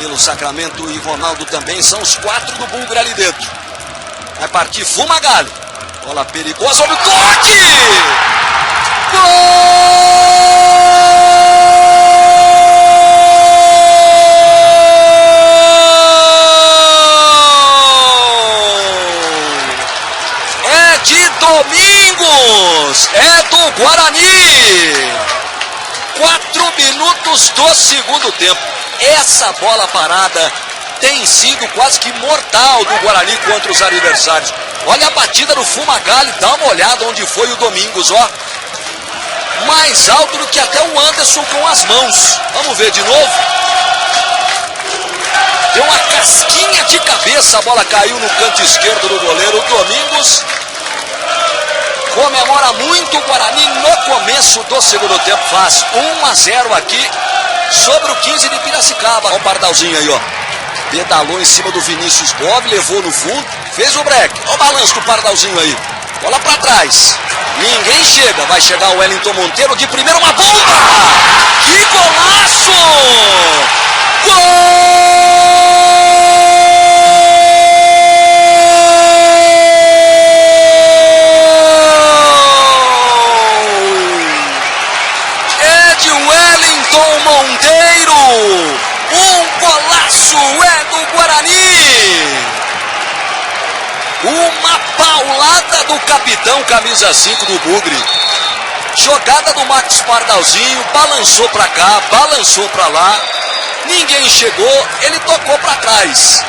Camilo Sacramento e Ronaldo também. São os 4 do Bugre ali dentro. Vai partir Fumagalli. Bola perigosa, olha o toque! Gol! É de Domingos! É do Guarani! 4 minutos do segundo tempo. Essa bola parada tem sido quase que mortal do Guarani contra os adversários. Olha a batida do Fumagalli, dá uma olhada onde foi o Domingos, ó. Mais alto do que até o Anderson com as mãos. Vamos ver de novo. Deu uma casquinha de cabeça, a bola caiu no canto esquerdo do goleiro. O Domingos comemora muito o Guarani no começo do segundo tempo. Faz 1-0 aqui sobre o 15 de Piracicaba. Olha o Pardalzinho aí, ó. Pedalou em cima do Vinícius Bob, levou no fundo, fez o break. Olha o balanço do Pardalzinho aí. Bola pra trás. Ninguém chega. Vai chegar o Wellington Monteiro de primeiro, uma bomba! Que golaço! Gol! É de Wellington Monteiro! Um golaço é do Guarani! Uma paulada do capitão, camisa 5 do Bugre. Jogada do Max Pardalzinho, balançou pra cá, balançou pra lá. Ninguém chegou, ele tocou pra trás.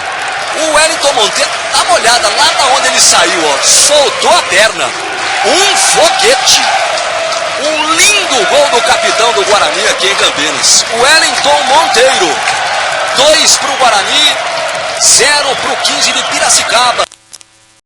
O Wellington Monteiro, dá uma olhada lá da onde ele saiu, ó. Soltou a perna. Um foguete. Um lindo gol do capitão do Guarani aqui em Campinas. Wellington Monteiro. 2 pro Guarani, 0 pro 15 de Piracicaba.